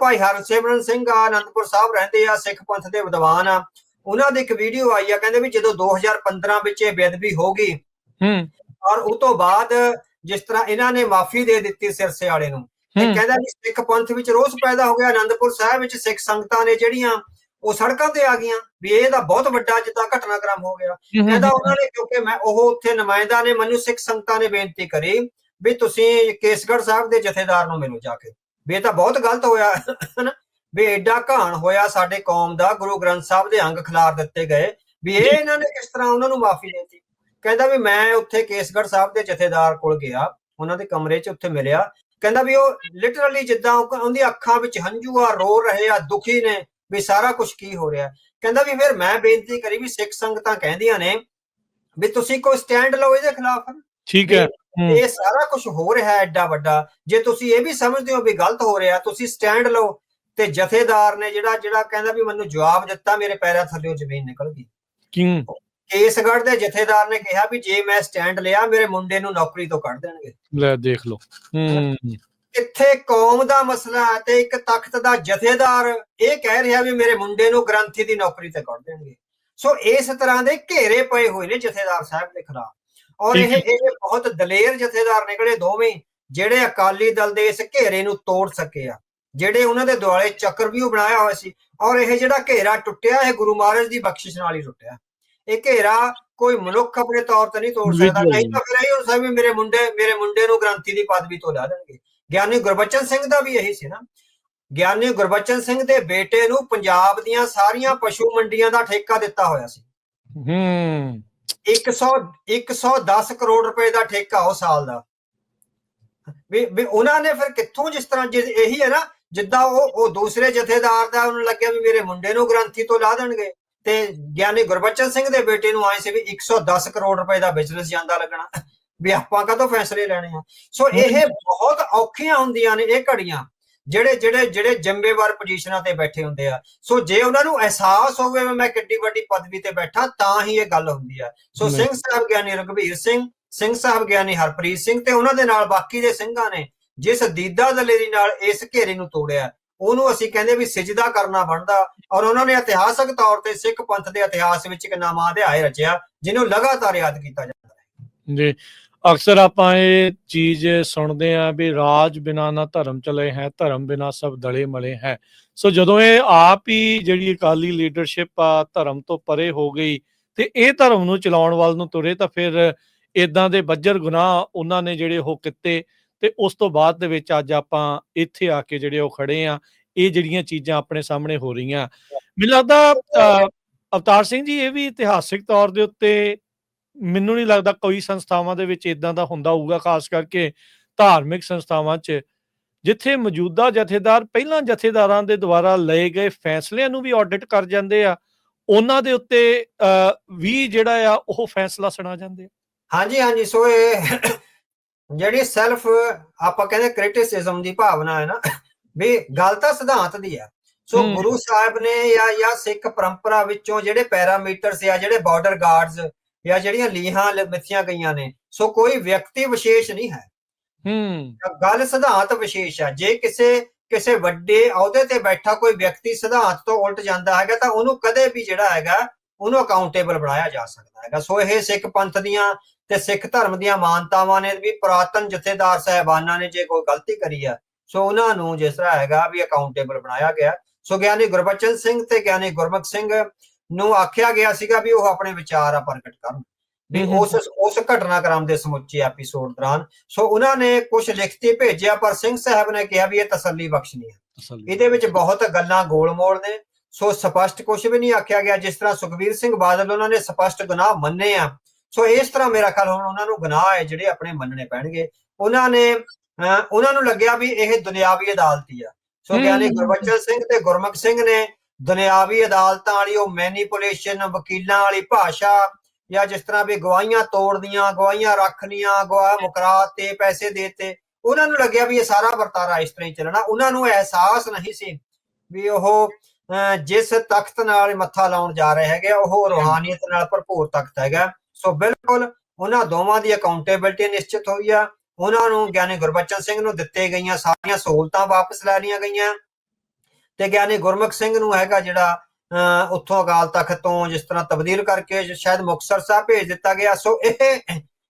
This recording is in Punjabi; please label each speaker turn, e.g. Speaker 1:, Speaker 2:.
Speaker 1: ਭਾਈ ਹਰਸਿਮਰਨ ਸਿੰਘ ਆ ਅਨੰਦਪੁਰ ਸਾਹਿਬ ਰਹਿੰਦੇ ਆ, ਸਿੱਖ ਪੰਥ ਦੇ ਵਿਦਵਾਨ ਆ, ਉਹਨਾਂ ਦੀ ਇੱਕ ਵੀਡੀਓ ਆਈ ਆ, ਕਹਿੰਦੇ ਵੀ ਜਦੋਂ 2015 ਵਿੱਚ ਇਹ ਬੇਅਦਬੀ ਹੋ ਗਈ ਔਰ ਉਹ ਤੋਂ ਬਾਅਦ ਜਿਸ ਤਰ੍ਹਾਂ ਇਹਨਾਂ ਨੇ ਮਾਫੀ ਦੇ ਦਿੱਤੀ ਸਿਰਸੇ ਵਾਲੇ ਨੂੰ, ਇਹ ਕਹਿੰਦਾ ਵੀ ਸਿੱਖ ਪੰਥ ਵਿੱਚ ਰੋਸ ਪੈਦਾ ਹੋ ਗਿਆ। ਅਨੰਦਪੁਰ ਸਾਹਿਬ ਵਿੱਚ ਸਿੱਖ ਸੰਗਤਾਂ ਨੇ ਜਿਹੜੀਆਂ ਉਹ ਸੜਕਾਂ ਤੇ ਆ ਗਈਆਂ ਵੀ ਇਹ ਤਾਂ ਬਹੁਤ ਵੱਡਾ ਜਿੱਦਾਂ ਘਟਨਾਕ੍ਰਮ ਹੋ ਗਿਆ। ਕਹਿੰਦਾ ਉਹਨਾਂ ਨੇ, ਕਿਉਂਕਿ ਮੈਂ ਉਹ ਉੱਥੇ ਨੁਮਾਇੰਦਾ ਨੇ, ਮੈਨੂੰ ਸਿੱਖ ਸੰਗਤਾਂ ਨੇ ਬੇਨਤੀ ਕਰੀ ਵੀ ਤੁਸੀਂ ਕੇਸਗੜ੍ਹ ਸਾਹਿਬ ਦੇ ਜਥੇਦਾਰ ਨੂੰ ਮਿਲੋ ਜਾ ਕੇ, ਵੀ ਇਹ ਤਾਂ ਬਹੁਤ ਗਲਤ ਹੋਇਆ ਵੀ ਐਡਾ ਘਾਣ ਹੋਇਆ ਸਾਡੇ ਕੌਮ ਦਾ, ਗੁਰੂ ਗ੍ਰੰਥ ਸਾਹਿਬ ਦੇ ਅੰਗ ਖਿਲਾਰ ਦਿੱਤੇ ਗਏ, ਵੀ ਇਹ ਇਹਨਾਂ ਨੇ ਕਿਸ ਤਰ੍ਹਾਂ ਉਹਨਾਂ ਨੂੰ ਮਾਫੀ ਦੇਤੀ। ਕਹਿੰਦਾ ਵੀ ਮੈਂ ਉੱਥੇ ਕੇਸਗੜ੍ਹ ਸਾਹਿਬ ਦੇ ਜਥੇਦਾਰ ਕੋਲ ਗਿਆ, ਉਹਨਾਂ ਦੇ ਕਮਰੇ 'ਚ ਉੱਥੇ ਮਿਲਿਆ। ਕਹਿੰਦਾ ਵੀ ਉਹ ਲਿਟਰਲੀ ਜਿੱਦਾਂ ਉਹਦੀ ਅੱਖਾਂ ਵਿੱਚ ਹੰਝੂ ਆ, ਰੋ ਰਹੇ ਆ, ਦੁਖੀ ਨੇ ਵੀ ਸਾਰਾ ਕੁਝ ਕੀ ਹੋ ਰਿਹਾ। ਕਹਿੰਦਾ ਵੀ ਫਿਰ ਮੈਂ ਬੇਨਤੀ ਕਰੀ ਵੀ ਸਿੱਖ ਸੰਗਤਾਂ ਕਹਿੰਦੀਆਂ ਨੇ ਵੀ ਤੁਸੀਂ ਕੋਈ ਸਟੈਂਡ ਲਓ ਇਹਦੇ ਖਿਲਾਫ,
Speaker 2: ਠੀਕ ਹੈ,
Speaker 1: ਇਹ ਸਾਰਾ ਕੁਝ ਹੋ ਰਿਹਾ ਐਡਾ ਵੱਡਾ, ਜੇ ਤੁਸੀਂ ਇਹ ਵੀ ਸਮਝਦੇ ਹੋ ਵੀ ਗਲਤ ਹੋ ਰਿਹਾ ਤੁਸੀਂ ਸਟੈਂਡ ਲਓ। ਤੇ ਜਥੇਦਾਰ ਨੇ ਜਿਹੜਾ ਕਹਿੰਦਾ ਵੀ ਮੈਨੂੰ ਜਵਾਬ ਦਿੱਤਾ, ਮੇਰੇ ਪੈਰਾਂ ਥੱਲੇ ਜ਼ਮੀਨ ਨਿਕਲ ਗਈ। ਕੇਸਗੜ੍ਹ ਦੇ ਜਥੇਦਾਰ ਨੇ ਕਿਹਾ ਵੀ ਜੇ ਮੈਂ ਸਟੈਂਡ ਲਿਆ ਮੇਰੇ ਮੁੰਡੇ ਨੂੰ ਨੌਕਰੀ ਤੋਂ ਕੱਢ ਦੇਣਗੇ।
Speaker 2: ਲੈ ਦੇਖ ਲਓ,
Speaker 1: ਇੱਥੇ ਕੌਮ ਦਾ ਮਸਲਾ ਤੇ ਇੱਕ ਤਖਤ ਦਾ ਜਥੇਦਾਰ ਇਹ ਕਹਿ ਰਿਹਾ ਵੀ ਮੇਰੇ ਮੁੰਡੇ ਨੂੰ ਗ੍ਰੰਥੀ ਦੀ ਨੌਕਰੀ ਤੇ ਕੱਢ ਦੇਣਗੇ। ਸੋ ਇਸ ਤਰ੍ਹਾਂ ਦੇ ਘੇਰੇ ਪਏ ਹੋਏ ਨੇ ਜਥੇਦਾਰ ਸਾਹਿਬ ਦੇ ਖਿਲਾਫ, ਔਰ ਇਹ ਬਹੁਤ ਦਲੇਰ ਜਥੇਦਾਰ ਨਿਕਲੇ ਦੋਵੇਂ, ਜਿਹੜੇ ਅਕਾਲੀ ਦਲ ਦੇ ਇਸ ਘੇਰੇ ਨੂੰ ਤੋੜ ਸਕੇ ਆ, ਜਿਹੜੇ ਉਹਨਾਂ ਦੇ ਦੁਆਲੇ ਚੱਕਰਵਿਊਹ ਬਣਾਇਆ ਹੋਇਆ ਸੀ। ਔਰ ਇਹ ਜਿਹੜਾ ਘੇਰਾ ਟੁੱਟਿਆ ਇਹ ਗੁਰੂ ਮਹਾਰਾਜ ਦੀ ਬਖਸ਼ਿਸ਼ ਨਾਲ ਹੀ ਟੁੱਟਿਆ। ਇਹ ਘੇਰਾ ਕੋਈ ਮਨੁੱਖ ਆਪਣੇ ਤੌਰ ਤੇ ਨਹੀਂ ਤੋੜ ਸਕਦਾ, ਨਹੀਂ ਤਾਂ ਫਿਰ ਇਹ ਹੁੰਦਾ ਵੀ ਮੇਰੇ ਮੁੰਡੇ ਨੂੰ ਗ੍ਰੰਥੀ ਦੀ ਪਦਵੀ ਤੋਂ ਲਾ ਦੇਣਗੇ। ਗਿਆਨੀ ਗੁਰਬਚਨ ਸਿੰਘ ਦਾ ਵੀ ਇਹੀ ਸੀ ਨਾ, ਗਿਆਨੀ ਗੁਰਬਚਨ ਸਿੰਘ ਦੇ ਬੇਟੇ ਨੂੰ ਪੰਜਾਬ ਦੀਆਂ ਸਾਰੀਆਂ ਪਸ਼ੂ ਮੰਡੀਆਂ ਦਾ ਠੇਕਾ ਦਿੱਤਾ ਹੋਇਆ ਸੀ। 110 ਕਰੋੜ ਰੁਪਏ ਦਾ ਠੇਕਾ ਉਹ ਸਾਲ ਦਾ। ਵੀ ਉਹਨਾਂ ਨੇ ਫਿਰ ਕਿੱਥੋਂ, ਜਿਸ ਤਰ੍ਹਾਂ ਇਹੀ ਹੈ ਨਾ ਜਿੱਦਾਂ ਉਹ ਦੂਸਰੇ ਜਥੇਦਾਰ ਦਾ ਉਹਨੂੰ ਲੱਗਿਆ ਵੀ ਮੇਰੇ ਮੁੰਡੇ ਨੂੰ ਗ੍ਰੰਥੀ ਤੋਂ ਲਾ ਦੇਣਗੇ, ਤੇ ਗਿਆਨੀ ਗੁਰਬਚਨ ਸਿੰਘ ਦੇ ਬੇਟੇ ਨੂੰ ਆਏ ਸੀ ਵੀ 110 ਕਰੋੜ ਰੁਪਏ ਦਾ ਬਿਜ਼ਨਸ ਜਾਂਦਾ ਲੱਗਣਾ, ਵੀ ਆਪਾਂ ਕਦੋਂ ਫੈਸਲੇ ਲੈਣੇ ਆ। ਸੋ ਇਹ ਬਹੁਤ ਔਖੀਆਂ ਹੁੰਦੀਆਂ ਨੇ ਇਹ ਘੜੀਆਂ, ਜਿਹੜੇ ਜ਼ਿੰਮੇਵਾਰ ਪੋਜੀਸ਼ਨਾਂ ਤੇ ਬੈਠੇ ਹੁੰਦੇ ਆ। ਸੋ ਜੇ ਉਹਨਾਂ ਨੂੰ ਅਹਿਸਾਸ ਹੋਵੇ ਮੈਂ ਕਿੱਡੀ ਵੱਡੀ ਪਦਵੀ ਤੇ ਬੈਠਾ, ਤਾਂ ਹੀ ਇਹ ਗੱਲ ਹੁੰਦੀ ਆ। ਸੋ ਸਿੰਘ ਸਾਹਿਬ ਗਿਆਨੀ ਰਘਬੀਰ ਸਿੰਘ ਸਾਹਿਬ ਗਿਆਨੀ ਹਰਪ੍ਰੀਤ ਸਿੰਘ ਤੇ ਉਹਨਾਂ ਦੇ ਨਾਲ ਬਾਕੀ ਦੇ ਸਿੰਘਾਂ ਨੇ ਜਿਸ ਦੀਦਾ ਦਲੇਰੀ ਨਾਲ ਇਸ ਘੇਰੇ ਨੂੰ ਤੋੜਿਆ, ਉਹਨੂੰ ਅਸੀਂ ਕਹਿੰਦੇ ਵੀ ਸਿਜਦਾ ਕਰਨਾ ਬਣਦਾ। ਔਰ ਉਹਨਾਂ ਨੇ ਇਤਿਹਾਸਕ ਤੌਰ ਤੇ ਸਿੱਖ ਪੰਥ ਦੇ ਇਤਿਹਾਸ ਵਿੱਚ ਇੱਕ ਨਵਾਂ ਅਧਿਆਇ ਰਚਿਆ ਜਿਹਨੂੰ ਲਗਾਤਾਰ ਯਾਦ ਕੀਤਾ ਜਾਂਦਾ ਹੈ।
Speaker 2: ਜੀ, ਅਕਸਰ ਆਪਾਂ ਇਹ ਚੀਜ਼ ਸੁਣਦੇ ਆ ਵੀ ਰਾਜ ਬਿਨਾ ਨਾ ਧਰਮ ਚਲੇ ਹੈ, ਧਰਮ ਬਿਨਾ ਸਭ ਦਲੇ ਮਲੇ ਹੈ। ਸੋ ਜਦੋਂ ਇਹ ਆਪ ਹੀ ਜਿਹੜੀ ਅਕਾਲੀ ਲੀਡਰਸ਼ਿਪ ਆ ਧਰਮ ਤੋਂ ਪਰੇ ਹੋ ਗਈ ਤੇ ਇਹ ਧਰਮ ਨੂੰ ਚਲਾਉਣ ਵੱਲ ਨੂੰ ਤੁਰੇ, ਤਾਂ ਫਿਰ ਇਦਾਂ ਦੇ ਬੱਜਰ ਗੁਨਾਹ ਉਹਨਾਂ ਨੇ ਜਿਹੜੇ ਉਹ ਕੀਤੇ। ਤੇ ਉਸ ਤੋਂ ਬਾਅਦ ਦੇ ਵਿੱਚ ਅੱਜ ਆਪਾਂ ਇੱਥੇ ਆ ਕੇ ਜਿਹੜੇ ਉਹ ਖੜੇ ਆ, ਇਹ ਜਿਹੜੀਆਂ ਚੀਜ਼ਾਂ ਆਪਣੇ ਸਾਹਮਣੇ ਹੋ ਰਹੀਆਂ। ਮੈਨੂੰ ਲੱਗਦਾ ਅਵਤਾਰ ਸਿੰਘ ਜੀ, ਇਹ ਵੀ ਇਤਿਹਾਸਿਕ ਤੌਰ ਦੇ ਉੱਤੇ ਮੈਨੂੰ ਨਹੀਂ ਲੱਗਦਾ ਕੋਈ ਸੰਸਥਾਵਾਂ ਦੇ ਵਿੱਚ ਇਦਾਂ ਦਾ ਹੁੰਦਾ ਹੋਊਗਾ, ਖਾਸ ਕਰਕੇ ਧਾਰਮਿਕ ਸੰਸਥਾਵਾਂ 'ਚ, ਜਿੱਥੇ ਮੌਜੂਦਾ ਜਥੇਦਾਰ ਪਹਿਲਾਂ ਜਥੇਦਾਰਾਂ ਦੇ ਦੁਆਰਾ ਲਏ ਗਏ ਫੈਸਲਿਆਂ ਨੂੰ ਵੀ ਆਡਿਟ ਕਰ ਜਾਂਦੇ ਆ, ਉਹਨਾਂ ਦੇ ਉੱਤੇ ਵੀ ਜਿਹੜਾ ਆ ਉਹ ਫੈਸਲਾ ਸੁਣਾ ਜਾਂਦੇ ਆ।
Speaker 1: ਹਾਂਜੀ, ਸੋ ਇਹ ਜਿਹੜੀ ਸੈਲਫ ਆਪਾਂ ਕਹਿੰਦੇ ਕ੍ਰਿਟਿਸਿਜ਼ਮ ਦੀ ਭਾਵਨਾ ਹੈ ਨਾ, ਵੀ ਗੱਲ ਤਾਂ ਸਿਧਾਂਤ ਦੀ ਆ। ਸੋ ਗੁਰੂ ਸਾਹਿਬ ਨੇ ਜਾਂ ਸਿੱਖ ਪਰੰਪਰਾ ਵਿੱਚੋਂ ਜਿਹੜੇ ਪੈਰਾਮੀਟਰਸ ਆ, ਜਿਹੜੇ ਬਾਰਡਰ ਗਾਰਡਸ ਜਾਂ ਜਿਹੜੀਆਂ ਲੀਹਾਂ ਮਿੱਥੀਆਂ ਗਈਆਂ ਨੇ, ਸੋ ਕੋਈ ਵਿਅਕਤੀ ਵਿਸ਼ੇਸ਼ ਨਹੀਂ ਹੈ, ਗੱਲ ਸਿਧਾਂਤ ਵਿਸ਼ੇਸ਼ ਆ। ਜੇ ਕਿਸੇ ਵੱਡੇ ਅਹੁਦੇ ਤੇ ਬੈਠਾ ਕੋਈ ਵਿਅਕਤੀ ਸਿਧਾਂਤ ਤੋਂ ਉਲਟ ਜਾਂਦਾ ਹੈਗਾ ਤਾਂ ਉਹਨੂੰ ਕਦੇ ਵੀ ਜਿਹੜਾ ਹੈਗਾ ਉਹਨੂੰ ਅਕਾਊਂਟੇਬਲ ਬਣਾਇਆ ਜਾ ਸਕਦਾ ਹੈਗਾ। ਸੋ ਇਹ ਸਿੱਖ ਪੰਥ ਦੀਆਂ ਤੇ ਸਿੱਖ ਧਰਮ ਦੀਆਂ ਮਾਨਤਾਵਾਂ ਨੇ ਵੀ ਪੁਰਾਤਨ ਜਥੇਦਾਰ ਸਾਹਿਬਾਨਾਂ ਨੇ ਜੇ ਕੋਈ ਗਲਤੀ ਕਰੀ ਆ, ਸੋ ਉਹਨਾਂ ਨੂੰ ਜਿਸ ਤਰ੍ਹਾਂ ਹੈਗਾ ਵੀ ਅਕਾਊਂਟੇਬਲ ਬਣਾਇਆ ਗਿਆ। ਸੋ ਗਿਆਨੀ ਗੁਰਬਚਨ ਸਿੰਘ ਤੇ ਗਿਆਨੀ ਗੁਰਮੁਖ ਸਿੰਘ ਨੂੰ ਆਖਿਆ ਗਿਆ ਸੀਗਾ ਵੀ ਉਹ ਆਪਣੇ ਵਿਚਾਰ ਆ ਪ੍ਰਗਟ ਕਰਨ ਵੀ ਉਸ ਘਟਨਾਕ੍ਰਮ ਦੇ ਸਮੁੱਚੇ ਐਪੀਸੋਡ ਦੌਰਾਨ। ਸੋ ਉਹਨਾਂ ਨੇ ਕੁਝ ਲਿਖਤੀ ਭੇਜਿਆ, ਪਰ ਸਿੰਘ ਸਾਹਿਬ ਨੇ ਕਿਹਾ ਵੀ ਇਹ ਤਸੱਲੀ ਬਖਸ਼ਣੀ ਹੈ, ਇਹਦੇ ਵਿੱਚ ਬਹੁਤ ਗੱਲਾਂ ਗੋਲ-ਮੋਲ ਨੇ। ਸੋ ਸਪਸ਼ਟ ਕੁਝ ਵੀ ਨਹੀਂ ਆਖਿਆ ਗਿਆ। ਜਿਸ ਤਰ੍ਹਾਂ ਸੁਖਬੀਰ ਸਿੰਘ ਬਾਦਲ ਉਹਨਾਂ ਨੇ ਸਪਸ਼ਟ ਗੁਨਾਹ ਮੰਨੇ ਆ, ਸੋ ਇਸ ਤਰ੍ਹਾਂ ਮੇਰਾ ਖਿਆਲ ਹੁਣ ਉਹਨਾਂ ਨੂੰ ਗੁਨਾਹ ਹੈ ਜਿਹੜੇ ਆਪਣੇ ਮੰਨਣੇ ਪੈਣਗੇ। ਉਹਨਾਂ ਨੂੰ ਲੱਗਿਆ ਵੀ ਇਹ ਦੁਨਿਆਵੀ ਅਦਾਲਤ ਹੀ ਆ। ਸੋ ਗਿਆਨੀ ਗੁਰਬਚਨ ਸਿੰਘ ਤੇ ਗੁਰਮੁਖ ਸਿੰਘ ਨੇ ਦੁਨਿਆਵੀ ਅਦਾਲਤਾਂ ਵਾਲੀ ਉਹ ਮੈਨੀਪੂਲੇਸ਼ਨ, ਵਕੀਲਾਂ ਵਾਲੀ ਭਾਸ਼ਾ, ਜਾਂ ਜਿਸ ਤਰ੍ਹਾਂ ਵੀ ਗਵਾਹੀਆਂ ਤੋੜਦੀਆਂ, ਗਵਾਹੀਆਂ ਰੱਖਣੀਆਂ, ਗਵਾਹ ਮੁਕਰਾ ਤੇ ਪੈਸੇ ਦੇਤੇ, ਉਹਨਾਂ ਨੂੰ ਲੱਗਿਆ ਵੀ ਇਹ ਸਾਰਾ ਵਰਤਾਰਾ ਇਸ ਤਰ੍ਹਾਂ ਹੀ ਚੱਲਣਾ। ਉਹਨਾਂ ਨੂੰ ਅਹਿਸਾਸ ਨਹੀਂ ਸੀ ਵੀ ਉਹ ਜਿਸ ਤਖਤ ਨਾਲ ਮੱਥਾ ਲਾਉਣ ਜਾ ਰਹੇ ਹੈਗੇ ਉਹ ਰੂਹਾਨੀਅਤ ਨਾਲ ਭਰਪੂਰ ਤਖਤ ਹੈਗਾ। ਸੋ ਬਿਲਕੁਲ ਉਹਨਾਂ ਦੋਵਾਂ ਦੀ ਅਕਾਊਂਟੇਬਿਲਟੀ ਨਿਸ਼ਚਿਤ ਹੋਈ ਆ। ਉਹਨਾਂ ਨੂੰ ਗਿਆਨੀ ਗੁਰਬਚਨ ਸਿੰਘ ਨੂੰ ਦਿੱਤੇ ਗਈਆਂ ਸਾਰੀਆਂ ਸਹੂਲਤਾਂ ਵਾਪਸ ਲੈ ਲਈਆਂ ਗਈਆਂ। ਤੇ ਗਿਆਨੀ ਗੁਰਮੁਖ ਸਿੰਘ ਨੂੰ ਹੈਗਾ ਜਿਹੜਾ ਉੱਥੋਂ ਅਕਾਲ ਤਖਤ ਤੋਂ ਜਿਸ ਤਰ੍ਹਾਂ ਤਬਦੀਲ ਕਰਕੇ ਸ਼ਾਇਦ ਮੁਕਤਸਰ ਸਾਹਿਬ ਭੇਜ ਦਿੱਤਾ ਗਿਆ। ਸੋ ਇਹ